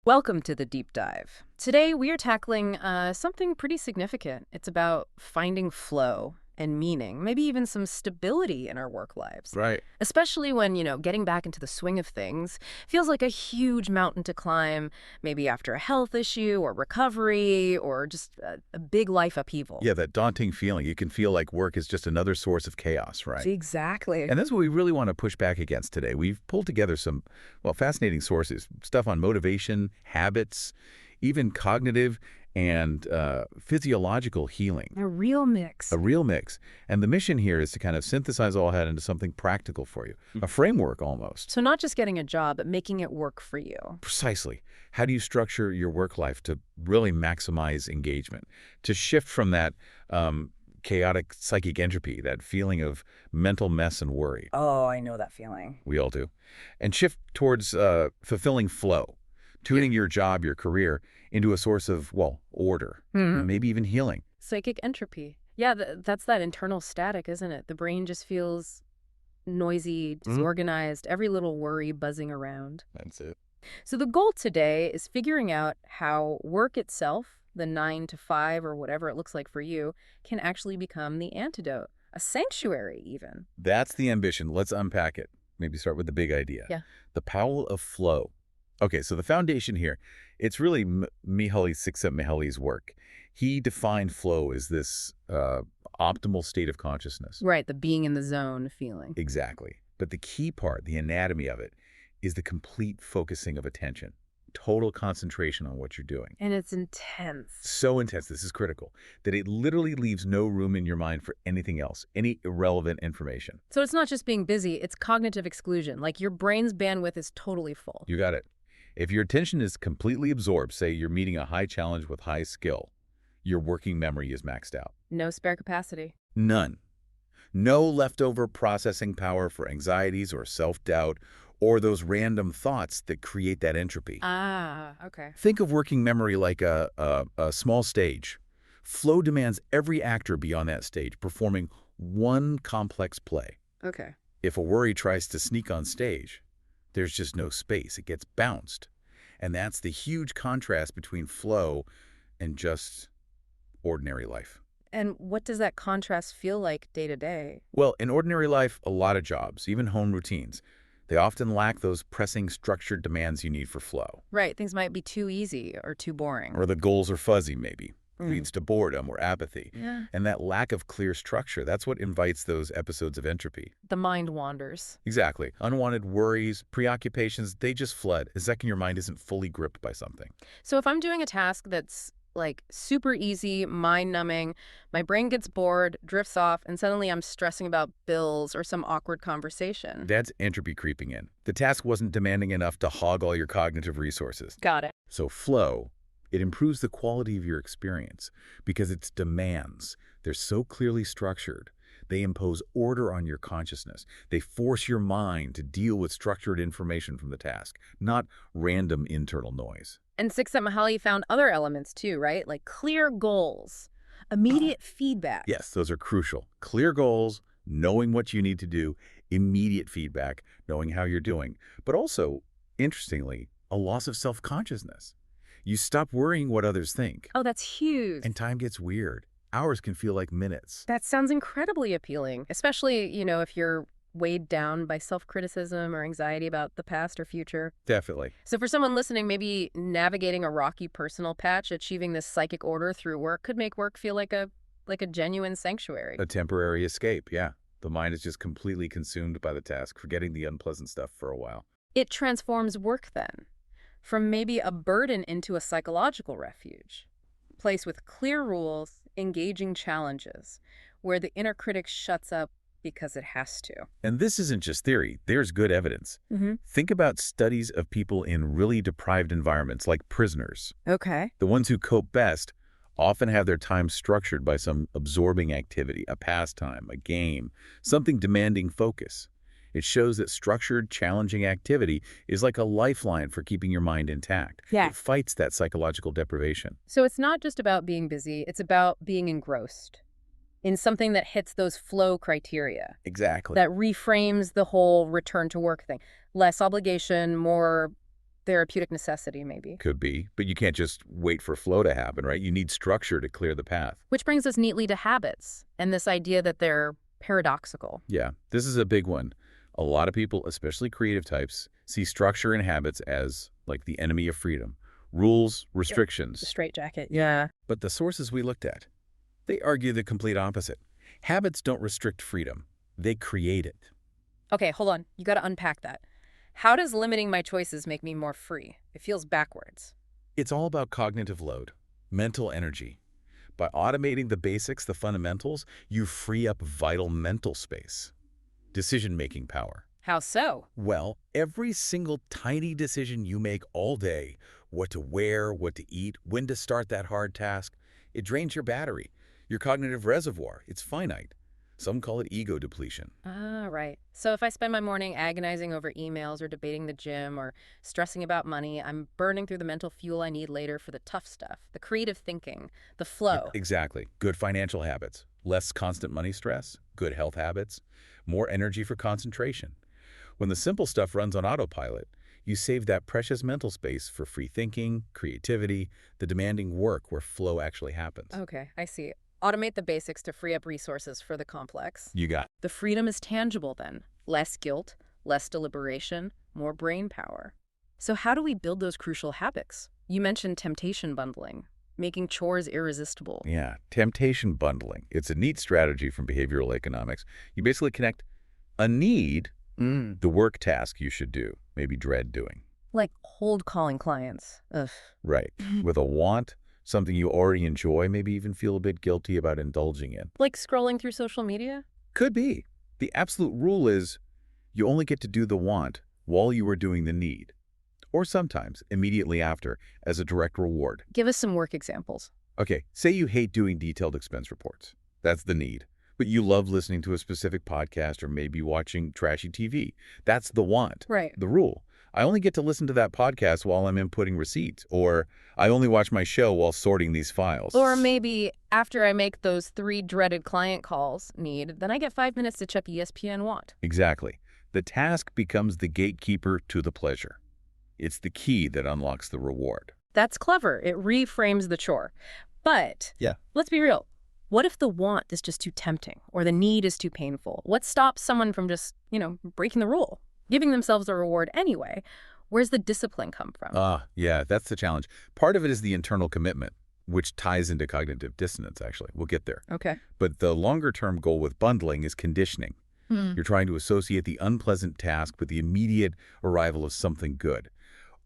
Welcome to the deep dive. Today we are tackling something pretty significant. It's about finding flow and meaning, maybe even some stability in our work lives. Right. Especially when, getting back into the swing of things feels like a huge mountain to climb, maybe after a health issue or recovery or just a big life upheaval. Yeah, that daunting feeling. You can feel like work is just another source of chaos, right? Exactly. And that's what we really want to push back against today. We've pulled together some, fascinating sources, stuff on motivation, habits, even cognitive and physiological healing. A real mix. A real mix. And the mission here is to kind of synthesize all that into something practical for you, a framework almost. So not just getting a job, but making it work for you. Precisely. How do you structure your work life to really maximize engagement, to shift from that chaotic psychic entropy, that feeling of mental mess and worry? Oh, I know that feeling. We all do. And shift towards fulfilling flow, tuning your job, your career into a source of, order, maybe even healing. Psychic entropy. Yeah, that's that internal static, isn't it? The brain just feels noisy, disorganized, every little worry buzzing around. That's it. So the goal today is figuring out how work itself, the 9 to 5 or whatever it looks like for you, can actually become the antidote, a sanctuary even. That's the ambition. Let's unpack it. Maybe start with the big idea. Yeah. The power of flow. Okay, so the foundation here, it's really Mihaly Csikszentmihalyi's work. He defined flow as this optimal state of consciousness. Right, the being in the zone feeling. Exactly. But the key part, the anatomy of it, is the complete focusing of attention, total concentration on what you're doing. And it's intense. So intense, this is critical, that it literally leaves no room in your mind for anything else, any irrelevant information. So it's not just being busy, it's cognitive exclusion. Like your brain's bandwidth is totally full. You got it. If your attention is completely absorbed, say you're meeting a high challenge with high skill, your working memory is maxed out. No spare capacity. None. No leftover processing power for anxieties or self-doubt or those random thoughts that create that entropy. Ah, okay. Think of working memory like a small stage. Flow demands every actor be on that stage, performing one complex play. Okay. If a worry tries to sneak on stage, there's just no space. It gets bounced. And that's the huge contrast between flow and just ordinary life. And what does that contrast feel like day to day? Well, in ordinary life, a lot of jobs, even home routines, they often lack those pressing structured demands you need for flow. Right, things might be too easy or too boring. Or the goals are fuzzy, maybe. Leads to boredom or apathy. Yeah. And that lack of clear structure, that's what invites those episodes of entropy. The mind wanders. Exactly. Unwanted worries, preoccupations, they just flood. A second your mind isn't fully gripped by something. So if I'm doing a task that's like super easy, mind-numbing, my brain gets bored, drifts off, and suddenly I'm stressing about bills or some awkward conversation. That's entropy creeping in. The task wasn't demanding enough to hog all your cognitive resources. Got it. So flow, it improves the quality of your experience because its demands, they're so clearly structured. They impose order on your consciousness. They force your mind to deal with structured information from the task, not random internal noise. And Csikszentmihalyi found other elements too, right? Like clear goals, immediate feedback. Yes, those are crucial. Clear goals, knowing what you need to do, immediate feedback, knowing how you're doing. But also, interestingly, a loss of self-consciousness. You stop worrying what others think. Oh, that's huge. And time gets weird. Hours can feel like minutes. That sounds incredibly appealing, especially, if you're weighed down by self-criticism or anxiety about the past or future. Definitely. So for someone listening, maybe navigating a rocky personal patch, achieving this psychic order through work could make work feel like a genuine sanctuary. A temporary escape, yeah. The mind is just completely consumed by the task, forgetting the unpleasant stuff for a while. It transforms work then, from maybe a burden into a psychological refuge, a place with clear rules, engaging challenges, where the inner critic shuts up because it has to. And this isn't just theory. There's good evidence. Think about studies of people in really deprived environments like prisoners. Okay. The ones who cope best often have their time structured by some absorbing activity, a pastime, a game, something demanding focus. It shows that structured, challenging activity is like a lifeline for keeping your mind intact. Yeah. It fights that psychological deprivation. So it's not just about being busy, it's about being engrossed in something that hits those flow criteria. Exactly. That reframes the whole return to work thing. Less obligation, more Therapeutic necessity, maybe. Could be, but you can't just wait for flow to happen, right? You need structure to clear the path. Which brings us neatly to habits and this idea that they're paradoxical. Yeah, this is a big one. A lot of people, especially creative types, see structure and habits as like the enemy of freedom. Rules, The restrictions. straitjacket, yeah. But the sources we looked at, they argue the complete opposite. Habits don't restrict freedom. They create it. Okay, hold on. You got to unpack that. How does limiting my choices make me more free? It feels backwards. It's all about cognitive load, mental energy. By automating the basics, the fundamentals, you free up vital mental space. Decision-making power. How so? Well, every single tiny decision you make all day, what to wear, what to eat, when to start that hard task, it drains your battery, your cognitive reservoir. It's finite. Some call it ego depletion. Ah, right. So if I spend my morning agonizing over emails or debating the gym or stressing about money, I'm burning through the mental fuel I need later for the tough stuff, the creative thinking, the flow. Exactly. Good financial habits, less constant money stress, good health habits, more energy for concentration. When the simple stuff runs on autopilot, you save that precious mental space for free thinking, creativity, the demanding work where flow actually happens. Okay, I see. Automate the basics to free up resources for the complex. You got The freedom is tangible then. Less guilt, less deliberation, more brain power. So how do we build those crucial habits? You mentioned temptation bundling, making chores irresistible. Yeah, temptation bundling. It's a neat strategy from behavioral economics. You basically connect a need, the work task you should do, maybe dread doing, Like cold calling clients. Ugh. right, with a want, something you already enjoy, maybe even feel a bit guilty about indulging in. Like scrolling through social media? Could be. The absolute rule is you only get to do the want while you are doing the need, or sometimes immediately after as a direct reward. Give us some work examples. Okay, say you hate doing detailed expense reports. That's the need. But you love listening to a specific podcast or maybe watching trashy TV. That's the want. Right. The rule. I only get to listen to that podcast while I'm inputting receipts, or I only watch my show while sorting these files. Or maybe after I make those 3 dreaded client calls then I get 5 minutes to check ESPN want. Exactly. The task becomes the gatekeeper to the pleasure. It's the key that unlocks the reward. That's clever. It reframes the chore. But Yeah. let's be real. What if the want is just too tempting or the need is too painful? What stops someone from just, breaking the rule, giving themselves a reward anyway? Where's the discipline come from? Yeah, that's the challenge. Part of it is the internal commitment, which ties into cognitive dissonance, actually. We'll get there. Okay. But the longer-term goal with bundling is conditioning. You're trying to associate the unpleasant task with the immediate arrival of something good.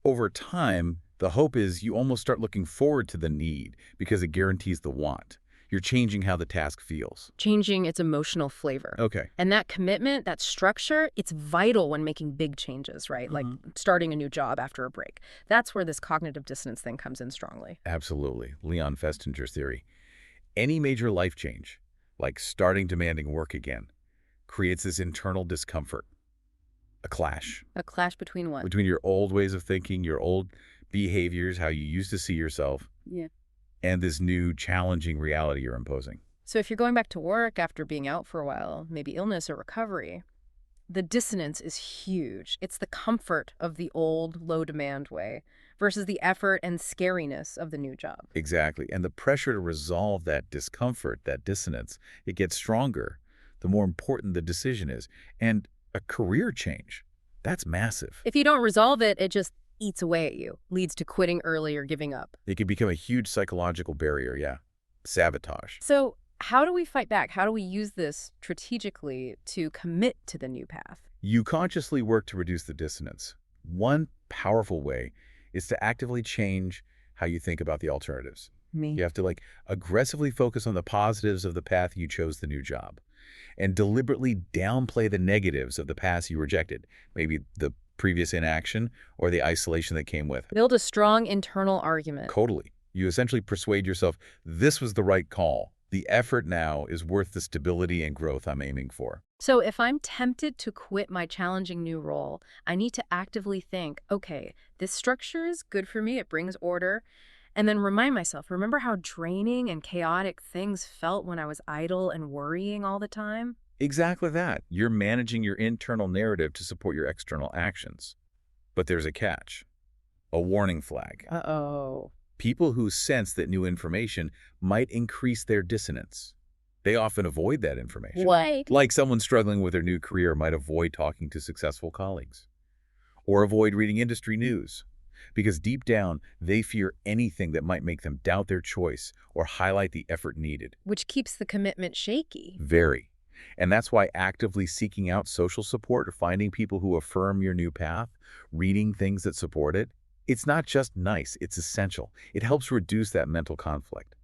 Over time, the hope is you almost start looking forward to the need because it guarantees the want. You're changing how the task feels. Changing its emotional flavor. Okay. And that commitment, that structure, it's vital when making big changes, right? Like starting a new job after a break. That's where this cognitive dissonance thing comes in strongly. Absolutely. Leon Festinger's theory. Any major life change, like starting demanding work again, creates this internal discomfort, a clash. A clash between what? Between your old ways of thinking, your old behaviors, how you used to see yourself, Yeah. and this new challenging reality you're imposing. So if you're going back to work after being out for a while, maybe illness or recovery, the dissonance is huge. It's the comfort of the old, low-demand way versus the effort and scariness of the new job. Exactly. And the pressure to resolve that discomfort, that dissonance, it gets stronger the more important the decision is. And a career change, that's massive. If you don't resolve it, it just eats away at you, leads to quitting early or giving up. It can become a huge psychological barrier, yeah. Sabotage. So how do we fight back? How do we use this strategically to commit to the new path? You consciously work to reduce the dissonance. One powerful way is to actively change how you think about the alternatives. You have to aggressively focus on the positives of the path you chose the new job and deliberately downplay the negatives of the path you rejected, maybe the previous inaction or the isolation that came with it. Build a strong internal argument. Totally. You essentially persuade yourself this was the right call. The effort now is worth the stability and growth I'm aiming for. So if I'm tempted to quit my challenging new role, I need to actively think, okay, this structure is good for me. It brings order. And then remind myself, remember how draining and chaotic things felt when I was idle and worrying all the time? Exactly that. You're managing your internal narrative to support your external actions. But there's a catch. a warning flag. Uh-oh. People who sense that new information might increase their dissonance. They often avoid that information. What? Like someone struggling with their new career might avoid talking to successful colleagues or avoid reading industry news because deep down they fear anything that might make them doubt their choice or highlight the effort needed. Which keeps the commitment shaky. Very. And that's why actively seeking out social support or finding people who affirm your new path, reading things that support it, it's not just nice, it's essential. It helps reduce that mental conflict.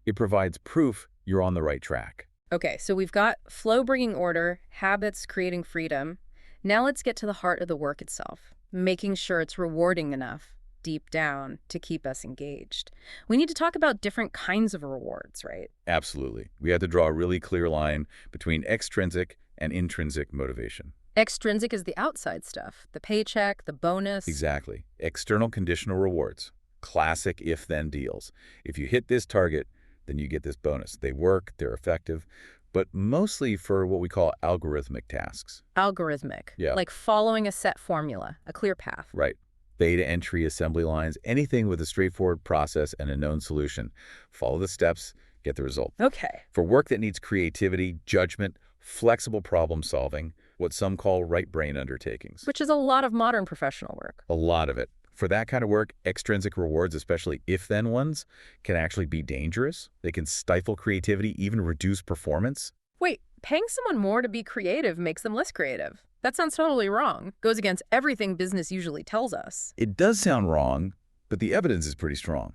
It provides proof you're on the right track. Okay, so we've got flow bringing order, habits creating freedom. Now let's get to the heart of the work itself, making sure it's rewarding enough deep down to keep us engaged. We need to talk about different kinds of rewards, right? Absolutely. We have to draw a really clear line between extrinsic and intrinsic motivation. Extrinsic is the outside stuff, the paycheck, the bonus. Exactly. External conditional rewards. Classic if-then deals. If you hit this target, then you get this bonus. They work, they're effective, but mostly for what we call algorithmic tasks. Algorithmic. Yeah. Like following a set formula, a clear path. Right. Data entry, assembly lines, anything with a straightforward process and a known solution. Follow the steps, get the result. Okay. For work that needs creativity, judgment, flexible problem solving, what some call right brain undertakings. Which is a lot of modern professional work. A lot of it. For that kind of work, extrinsic rewards, especially if-then ones, can actually be dangerous. They can stifle creativity, even reduce performance. Wait, paying someone more to be creative makes them less creative. That sounds totally wrong. Goes against everything business usually tells us. It does sound wrong, but the evidence is pretty strong.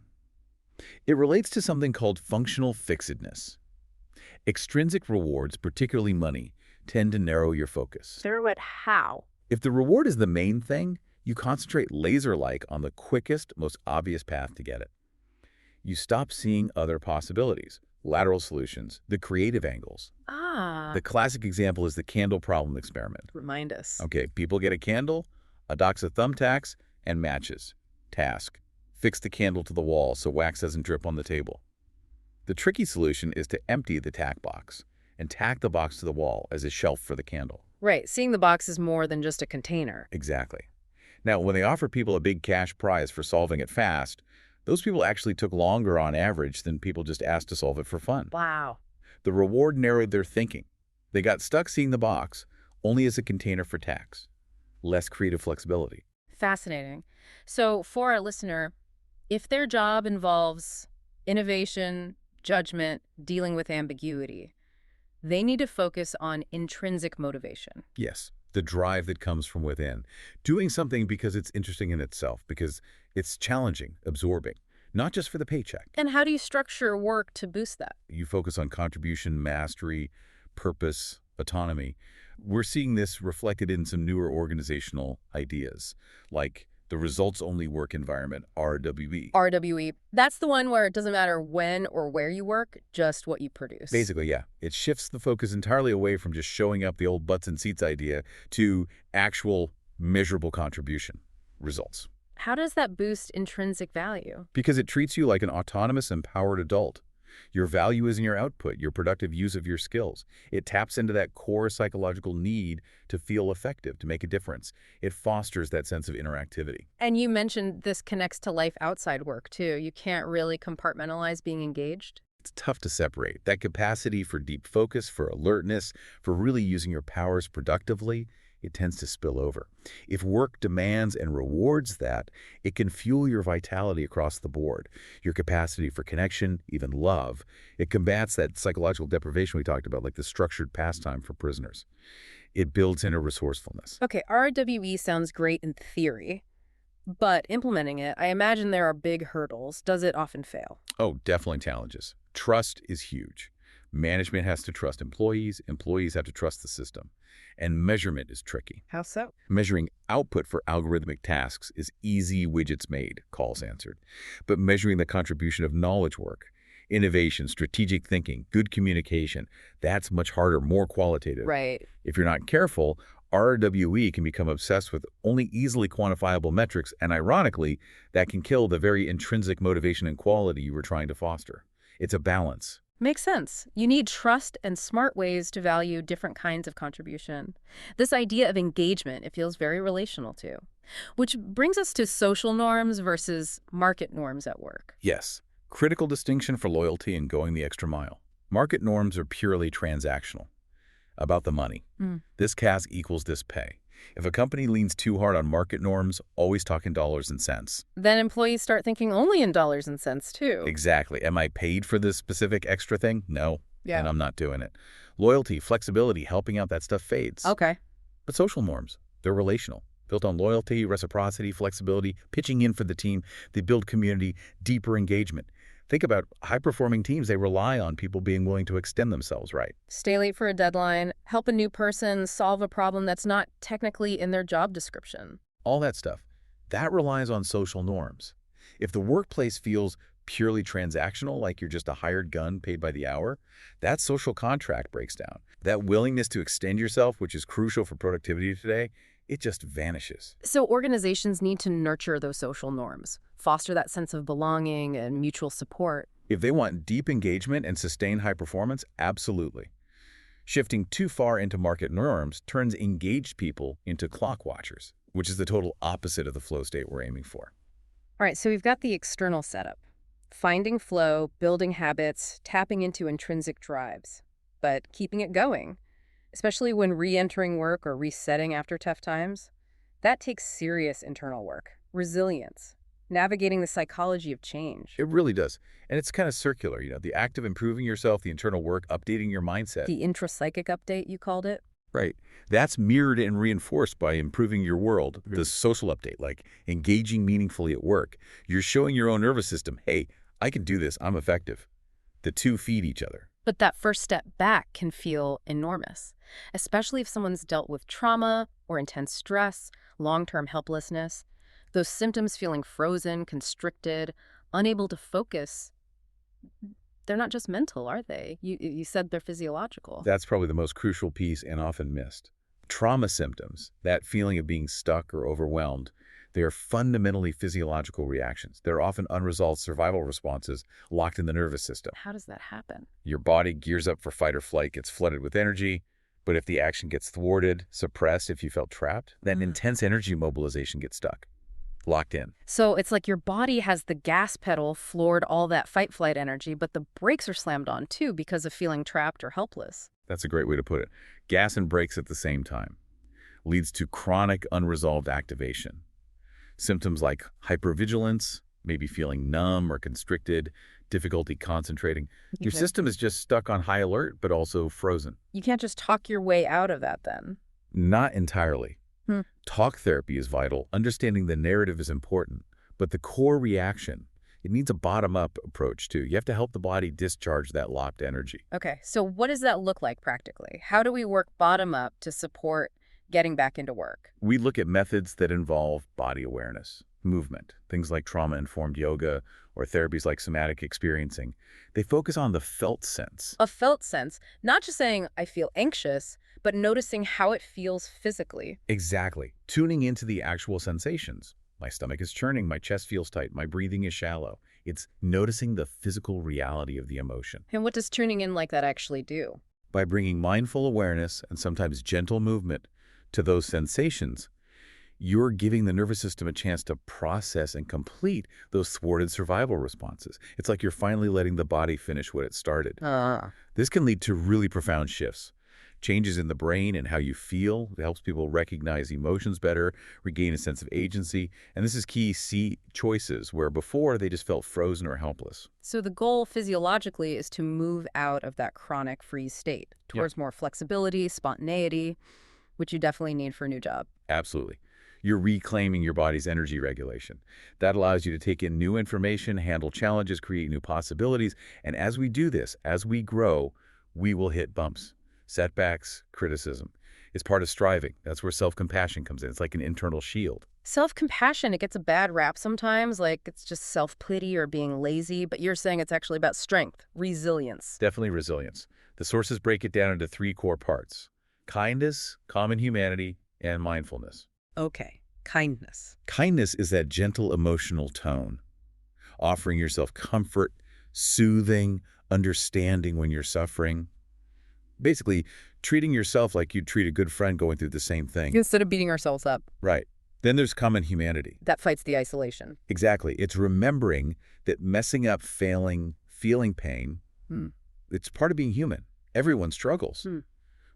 It relates to something called functional fixedness. Extrinsic rewards, particularly money, tend to narrow your focus. Narrow it how? If the reward is the main thing, you concentrate laser-like on the quickest, most obvious path to get it. You stop seeing other possibilities, lateral solutions, the creative angles. Ah. The classic example is the candle problem experiment. Remind us. Okay, people get a candle, a box of thumbtacks, and matches. Task: fix the candle to the wall so wax doesn't drip on the table. The tricky solution is to empty the tack box and tack the box to the wall as a shelf for the candle. Right, seeing the box is more than just a container. Exactly. Now, when they offer people a big cash prize for solving it fast, those people actually took longer on average than people just asked to solve it for fun. Wow. The reward narrowed their thinking. They got stuck seeing the box only as a container for tacks. Less creative flexibility. Fascinating. So for our listener, if their job involves innovation, judgment, dealing with ambiguity, they need to focus on intrinsic motivation. Yes, the drive that comes from within. Doing something because it's interesting in itself, because it's challenging, absorbing, not just for the paycheck. And how do you structure work to boost that? You focus on contribution, mastery, purpose, autonomy. We're seeing this reflected in some newer organizational ideas, like the results-only work environment, RWE. RWE. That's the one where it doesn't matter when or where you work, just what you produce. Basically, yeah. It shifts the focus entirely away from just showing up the old butts and seats idea to actual measurable contribution results. How does that boost intrinsic value? Because it treats you like an autonomous, empowered adult. Your value is in your output, your productive use of your skills. It taps into that core psychological need to feel effective, to make a difference. It fosters that sense of interactivity. And you mentioned this connects to life outside work, too. You can't really compartmentalize being engaged. It's tough to separate. That capacity for deep focus, for alertness, for really using your powers productively, it tends to spill over. If work demands and rewards that, it can fuel your vitality across the board, your capacity for connection, even love. It combats that psychological deprivation we talked about, like the structured pastime for prisoners. It builds in a resourcefulness. Okay, RWE sounds great in theory, but implementing it, I imagine there are big hurdles. Does it often fail? Oh, definitely challenges. Trust is huge. Management has to trust employees. Employees have to trust the system. And measurement is tricky. How so? Measuring output for algorithmic tasks is easy widgets made, calls answered. But measuring the contribution of knowledge work, innovation, strategic thinking, good communication, that's much harder, more qualitative. Right. If you're not careful, RWE can become obsessed with only easily quantifiable metrics, and ironically, that can kill the very intrinsic motivation and quality you were trying to foster. It's a balance. Makes sense. You need trust and smart ways to value different kinds of contribution. This idea of engagement, it feels very relational too. Which brings us to social norms versus market norms at work. Yes, critical distinction for loyalty and going the extra mile. Market norms are purely transactional, about the money. Mm. This cask equals this pay. If a company leans too hard on market norms, always talking dollars and cents. Then employees start thinking only in dollars and cents too. Exactly. Am I paid for this specific extra thing? No. Yeah. And I'm not doing it. Loyalty, flexibility, helping out, that stuff fades. Okay. But social norms, they're relational. Built on loyalty, reciprocity, flexibility, pitching in for the team. They build community, deeper engagement. Think about high-performing teams. They rely on people being willing to extend themselves, right? Stay late for a deadline, help a new person solve a problem that's not technically in their job description. All that stuff. That relies on social norms. If the workplace feels purely transactional, like you're just a hired gun paid by the hour, that social contract breaks down. That willingness to extend yourself, which is crucial for productivity today, it just vanishes. So organizations need to nurture those social norms, foster that sense of belonging and mutual support. If they want deep engagement and sustained high performance, absolutely. Shifting too far into market norms turns engaged people into clock watchers, which is the total opposite of the flow state we're aiming for. All right, so we've got the external setup. Finding flow, building habits, tapping into intrinsic drives, but keeping it going, especially when re-entering work or resetting after tough times. That takes serious internal work, resilience, navigating the psychology of change. It really does. And it's kind of circular, the act of improving yourself, the internal work, updating your mindset. The intrapsychic update, you called it? Right. That's mirrored and reinforced by improving your world, the social update, like engaging meaningfully at work. You're showing your own nervous system, hey, I can do this, I'm effective. The two feed each other. But that first step back can feel enormous, especially if someone's dealt with trauma or intense stress, long-term helplessness. Those symptoms feeling frozen, constricted, unable to focus, they're not just mental, are they? You said they're physiological. That's probably the most crucial piece and often missed. Trauma symptoms, that feeling of being stuck or overwhelmed, they are fundamentally physiological reactions. They're often unresolved survival responses locked in the nervous system. How does that happen? Your body gears up for fight or flight, gets flooded with energy, but if the action gets thwarted, suppressed, if you felt trapped, then intense energy mobilization gets stuck, locked in. So it's like your body has the gas pedal floored all that fight-flight energy, but the brakes are slammed on too because of feeling trapped or helpless. That's a great way to put it. Gas and brakes at the same time leads to chronic unresolved activation. Symptoms like hypervigilance, maybe feeling numb or constricted, difficulty concentrating. Your system is just stuck on high alert, but also frozen. You can't just talk your way out of that then. Not entirely. Talk therapy is vital. Understanding the narrative is important, but the core reaction, it needs a bottom-up approach too. You have to help the body discharge that locked energy. Okay, so what does that look like practically? How do we work bottom-up to support getting back into work? We look at methods that involve body awareness, movement, things like trauma-informed yoga or therapies like somatic experiencing. They focus on the felt sense. A felt sense, not just saying I feel anxious, but noticing how it feels physically. Exactly. Tuning into the actual sensations. My stomach is churning, my chest feels tight, my breathing is shallow. It's noticing the physical reality of the emotion. And what does tuning in like that actually do? By bringing mindful awareness and sometimes gentle movement to those sensations, you're giving the nervous system a chance to process and complete those thwarted survival responses. It's like you're finally letting the body finish what it started. This can lead to really profound shifts. Changes in the brain and how you feel. It helps people recognize emotions better, regain a sense of agency. And this is key, see choices, where before they just felt frozen or helpless. So the goal physiologically is to move out of that chronic freeze state towards more flexibility, spontaneity, which you definitely need for a new job. Absolutely. You're reclaiming your body's energy regulation. That allows you to take in new information, handle challenges, create new possibilities. And as we do this, as we grow, we will hit bumps, setbacks, criticism. It's part of striving. That's where self-compassion comes in. It's like an internal shield. Self-compassion, it gets a bad rap sometimes, like it's just self-pity or being lazy, but you're saying it's actually about strength, resilience. Definitely resilience. The sources break it down into three core parts: kindness, common humanity, and mindfulness. Okay, kindness. Kindness is that gentle emotional tone, offering yourself comfort, soothing, understanding when you're suffering. Basically, treating yourself like you'd treat a good friend going through the same thing. Instead of beating ourselves up. Right. Then there's common humanity. That fights the isolation. Exactly. It's remembering that messing up, failing, feeling pain, Hmm. it's part of being human. Everyone struggles. Hmm.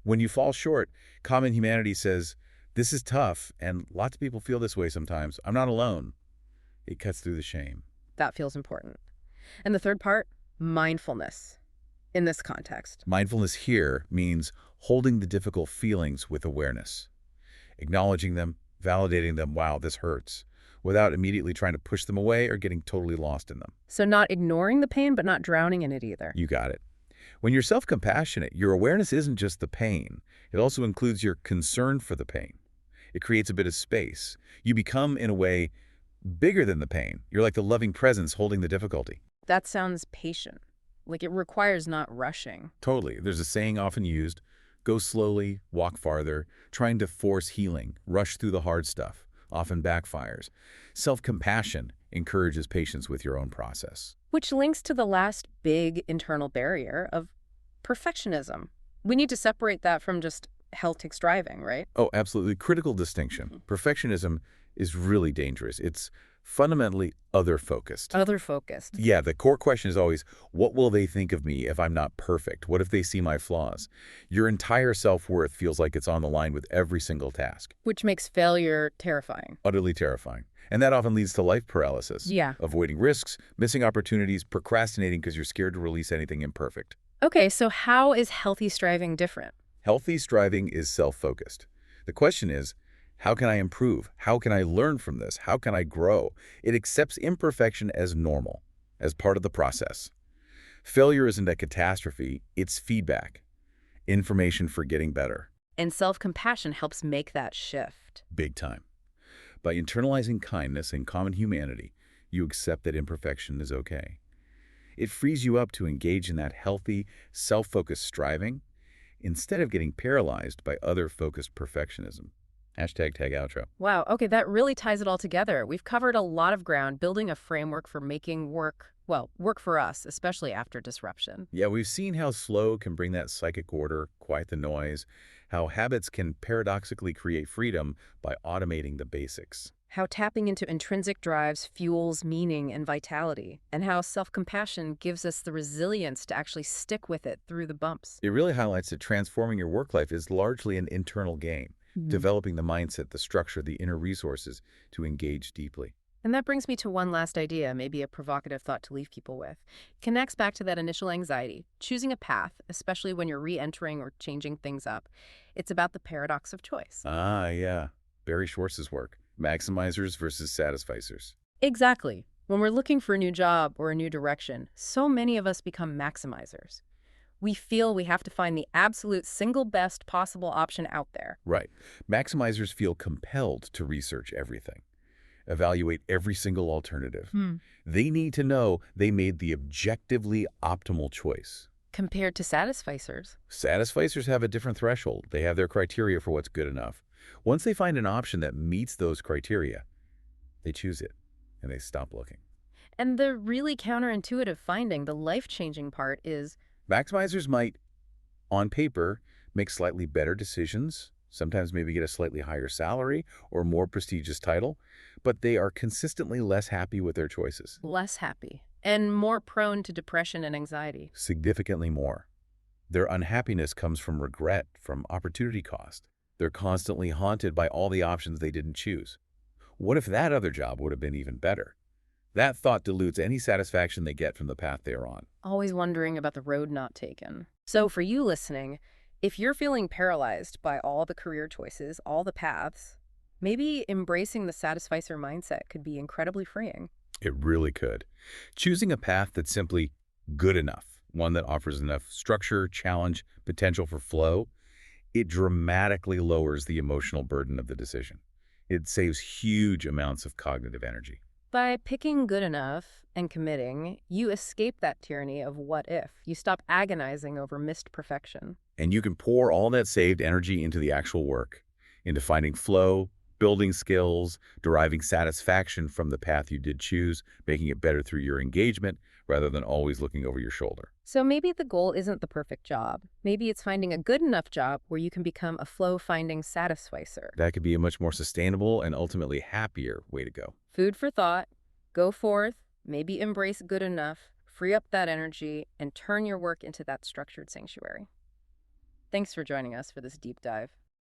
When you fall short, common humanity says, this is tough, and lots of people feel this way sometimes. I'm not alone. It cuts through the shame. That feels important. And the third part, mindfulness in this context. Mindfulness here means holding the difficult feelings with awareness, acknowledging them, validating them, wow, this hurts, without immediately trying to push them away or getting totally lost in them. So not ignoring the pain, but not drowning in it either. You got it. When you're self-compassionate, your awareness isn't just the pain. It also includes your concern for the pain. It creates a bit of space. You become, in a way, bigger than the pain. You're like the loving presence holding the difficulty. That sounds patient. Like it requires not rushing. Totally. There's a saying often used, go slowly, walk farther. Trying to force healing, rush through the hard stuff, often backfires. Self-compassion encourages patience with your own process. Which links to the last big internal barrier of perfectionism. We need to separate that from just health takes driving, right? Oh, absolutely. Critical distinction. Perfectionism is really dangerous. It's fundamentally other-focused. Other-focused. Yeah, the core question is always, what will they think of me if I'm not perfect? What if they see my flaws? Your entire self-worth feels like it's on the line with every single task. Which makes failure terrifying. Utterly terrifying. And that often leads to life paralysis. Yeah. Avoiding risks, missing opportunities, procrastinating because you're scared to release anything imperfect. Okay, so how is healthy striving different? Healthy striving is self-focused. The question is, how can I improve? How can I learn from this? How can I grow? It accepts imperfection as normal, as part of the process. Failure isn't a catastrophe, it's feedback, information for getting better. And self-compassion helps make that shift. Big time. By internalizing kindness and common humanity, you accept that imperfection is okay. It frees you up to engage in that healthy, self-focused striving instead of getting paralyzed by other-focused perfectionism. Hashtag tag outro. Wow, okay, that really ties it all together. We've covered a lot of ground building a framework for making work for us, especially after disruption. Yeah, we've seen how slow can bring that psychic order, quiet the noise, how habits can paradoxically create freedom by automating the basics. How tapping into intrinsic drives fuels meaning and vitality, and how self-compassion gives us the resilience to actually stick with it through the bumps. It really highlights that transforming your work life is largely an internal game. Developing the mindset, the structure, the inner resources to engage deeply. And that brings me to one last idea, maybe a provocative thought to leave people with. Connects back to that initial anxiety. Choosing a path, especially when you're re-entering or changing things up. It's about the paradox of choice. Ah, yeah. Barry Schwartz's work. Maximizers versus satisficers. Exactly. When we're looking for a new job or a new direction, so many of us become maximizers. We feel we have to find the absolute single best possible option out there. Right. Maximizers feel compelled to research everything, evaluate every single alternative. They need to know they made the objectively optimal choice. Compared to satisficers. Satisficers have a different threshold. They have their criteria for what's good enough. Once they find an option that meets those criteria, they choose it and they stop looking. And the really counterintuitive finding, the life-changing part is Maximizers might, on paper, make slightly better decisions, sometimes maybe get a slightly higher salary or more prestigious title, but they are consistently less happy with their choices. less happy and more prone to depression and anxiety. Significantly more. Their unhappiness comes from regret, from opportunity cost. They're constantly haunted by all the options they didn't choose. What if that other job would have been even better? That thought dilutes any satisfaction they get from the path they are on. Always wondering about the road not taken. So for you listening, if you're feeling paralyzed by all the career choices, all the paths, maybe embracing the satisficer mindset could be incredibly freeing. It really could. Choosing a path that's simply good enough, one that offers enough structure, challenge, potential for flow, it dramatically lowers the emotional burden of the decision. It saves huge amounts of cognitive energy. By picking good enough and committing, you escape that tyranny of what if. You stop agonizing over missed perfection. And you can pour all that saved energy into the actual work, into finding flow, building skills, deriving satisfaction from the path you did choose, making it better through your engagement rather than always looking over your shoulder. So maybe the goal isn't the perfect job. Maybe it's finding a good enough job where you can become a flow-finding satisficer. That could be a much more sustainable and ultimately happier way to go. Food for thought. Go forth, maybe embrace good enough, free up that energy, and turn your work into that structured sanctuary. Thanks for joining us for this deep dive.